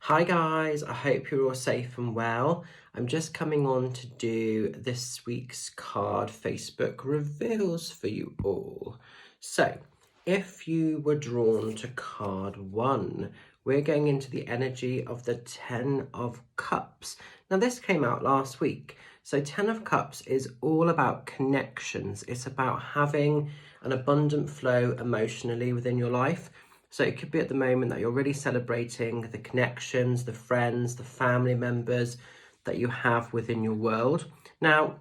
Hi guys, I hope you're all safe and well. I'm just coming on to do this week's card Facebook reveals for you all. So, if you were drawn to card 1, we're going into the energy of the 10 of Cups. Now this came out last week. So 10 of Cups is all about connections. It's about having an abundant flow emotionally within your life. So it could be at the moment that you're really celebrating the connections, the friends, the family members that you have within your world. Now,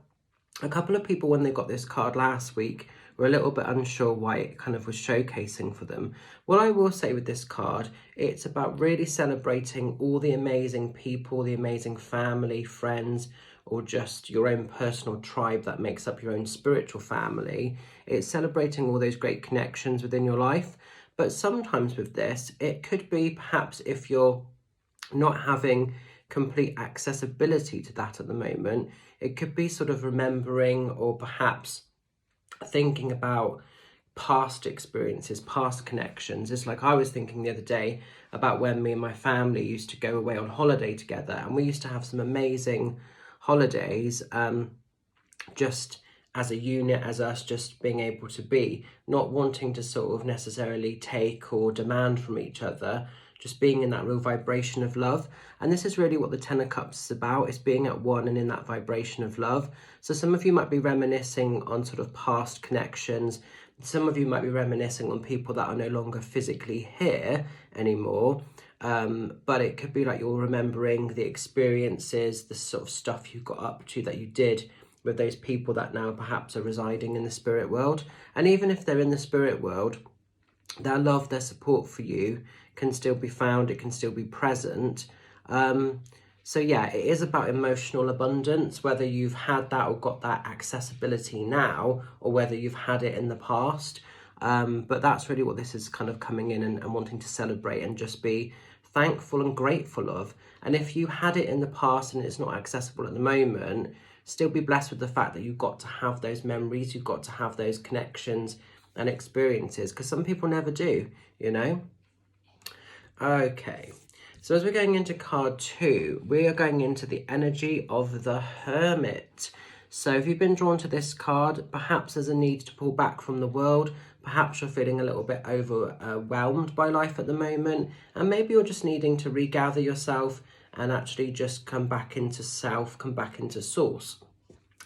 a couple of people, when they got this card last week, were a little bit unsure why it kind of was showcasing for them. What I will say with this card, it's about really celebrating all the amazing people, the amazing family, friends, or just your own personal tribe that makes up your own spiritual family. It's celebrating all those great connections within your life. But sometimes with this, it could be perhaps if you're not having complete accessibility to that at the moment, it could be sort of remembering or perhaps thinking about past experiences, past connections. It's like I was thinking the other day about when me and my family used to go away on holiday together, and we used to have some amazing holidays, just as a unit, as us just being able to be, not wanting to sort of necessarily take or demand from each other, just being in that real vibration of love. And this is really what the Ten of Cups is about. It's being at one and in that vibration of love. So some of you might be reminiscing on sort of past connections. Some of you might be reminiscing on people that are no longer physically here anymore. But it could be like you're remembering the experiences, the sort of stuff you got up to that you did with those people that now perhaps are residing in the spirit world. And even if they're in the spirit world, their love, their support for you can still be found, it can still be present. So yeah, it is about emotional abundance, whether you've had that or got that accessibility now, or whether you've had it in the past. But that's really what this is kind of coming in and wanting to celebrate and just be thankful and grateful of. And if you had it in the past and it's not accessible at the moment, still be blessed with the fact that you've got to have those memories, you've got to have those connections and experiences, because some people never do, you know? Okay, so as we're going into card 2, we are going into the energy of the Hermit. So if you've been drawn to this card, perhaps there's a need to pull back from the world. Perhaps you're feeling a little bit overwhelmed by life at the moment, and maybe you're just needing to regather yourself and actually just come back into self, come back into source.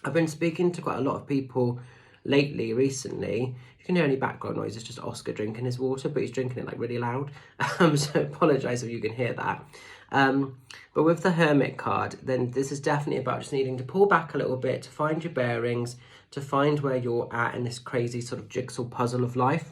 I've been speaking to quite a lot of people recently. You can hear any background noise, it's just Oscar drinking his water, but he's drinking it like really loud. So apologise if you can hear that. But with the Hermit card, then this is definitely about just needing to pull back a little bit, to find your bearings, to find where you're at in this crazy sort of jigsaw puzzle of life.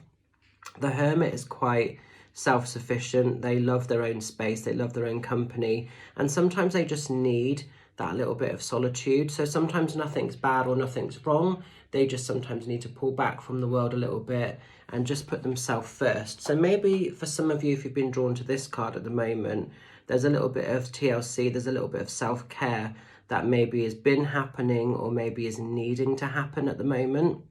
The Hermit is quite self-sufficient. They love their own space, they love their own company, and sometimes they just need that little bit of solitude. So sometimes nothing's bad or nothing's wrong. They just sometimes need to pull back from the world a little bit and just put themselves first. So maybe for some of you, if you've been drawn to this card at the moment, there's a little bit of TLC, there's a little bit of self-care that maybe has been happening or maybe is needing to happen at the moment.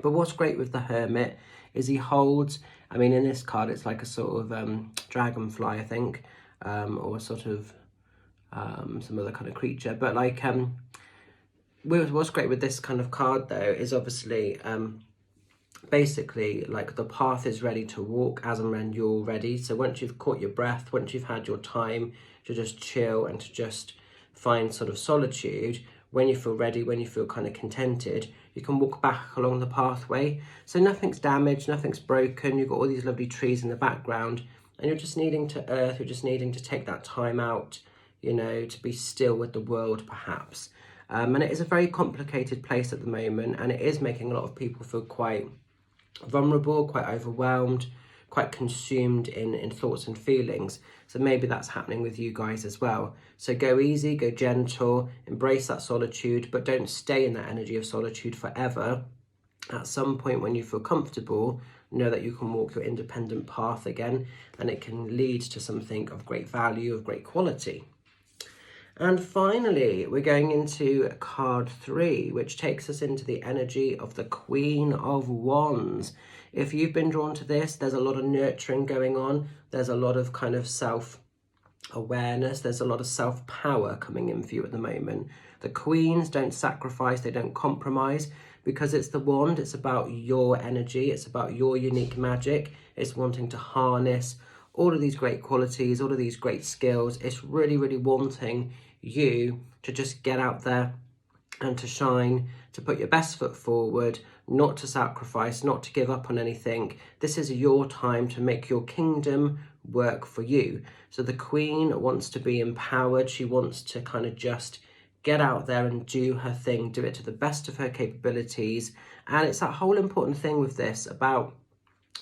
But what's great with the Hermit is he holds, I mean, in this card, it's like a sort of dragonfly, I think, or sort of some other kind of creature. But like, what's great with this kind of card, though, is obviously basically like the path is ready to walk as and when you're ready. So once you've caught your breath, once you've had your time to just chill and to just find sort of solitude, when you feel ready, when you feel kind of contented, you can walk back along the pathway. So nothing's damaged, nothing's broken. You've got all these lovely trees in the background, and you're just needing to earth, you're just needing to take that time out, you know, to be still with the world perhaps. And it is a very complicated place at the moment, and it is making a lot of people feel quite vulnerable, quite overwhelmed, quite consumed in thoughts and feelings. So maybe that's happening with you guys as well. So go easy, go gentle, embrace that solitude, but don't stay in that energy of solitude forever. At some point when you feel comfortable, know that you can walk your independent path again, and it can lead to something of great value, of great quality. And finally, we're going into card 3, which takes us into the energy of the Queen of Wands. If you've been drawn to this, there's a lot of nurturing going on. There's a lot of kind of self awareness. There's a lot of self-power coming in for you at the moment. The queens don't sacrifice, they don't compromise, because it's the wand. It's about your energy, it's about your unique magic. It's wanting to harness all of these great qualities, all of these great skills. It's really, really wanting you to just get out there and to shine, to put your best foot forward, not to sacrifice, not to give up on anything. This is your time to make your kingdom work for you. So the queen wants to be empowered. She wants to kind of just get out there and do her thing, do it to the best of her capabilities. And it's that whole important thing with this about,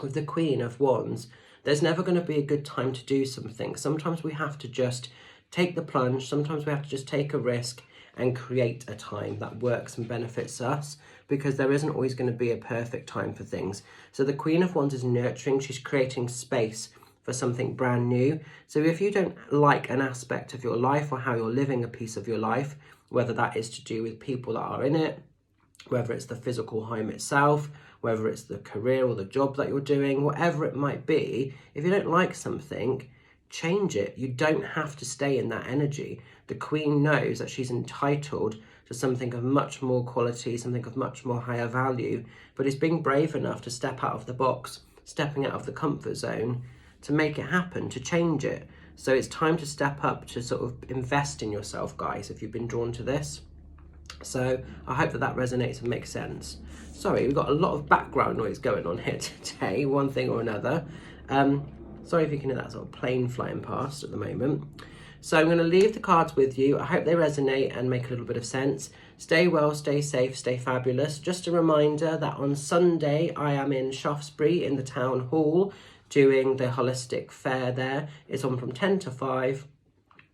with the Queen of Wands, there's never going to be a good time to do something. Sometimes we have to just take the plunge. Sometimes we have to just take a risk and create a time that works and benefits us, because there isn't always going to be a perfect time for things. So the Queen of Wands is nurturing. She's creating space for something brand new. So if you don't like an aspect of your life or how you're living a piece of your life, whether that is to do with people that are in it, whether it's the physical home itself, whether it's the career or the job that you're doing, whatever it might be, if you don't like something, change it. You don't have to stay in that energy. The Queen knows that she's entitled to something of much more quality, something of much more higher value, but is being brave enough to step out of the box, stepping out of the comfort zone to make it happen, to change it. So it's time to step up, to sort of invest in yourself, guys, if you've been drawn to this. So I hope that that resonates and makes sense. Sorry, we've got a lot of background noise going on here today, one thing or another. Sorry if you can hear that sort of plane flying past at the moment. So I'm going to leave the cards with you. I hope they resonate and make a little bit of sense. Stay well, stay safe, stay fabulous. Just a reminder that on Sunday I am in Shaftesbury in the town hall doing the holistic fair there. It's on from 10 to 5.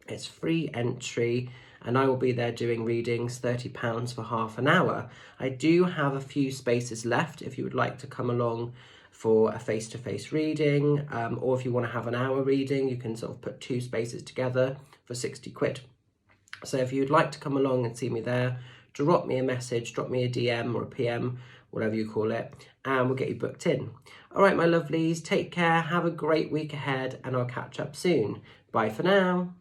It's free entry, and I will be there doing readings, £30 for half an hour. I do have a few spaces left if you would like to come along for a face-to-face reading, or if you want to have an hour reading, you can sort of put 2 spaces together for 60 quid. So if you'd like to come along and see me there, drop me a message, drop me a DM or a PM, whatever you call it, and we'll get you booked in. All right, my lovelies, take care, have a great week ahead, and I'll catch up soon. Bye for now.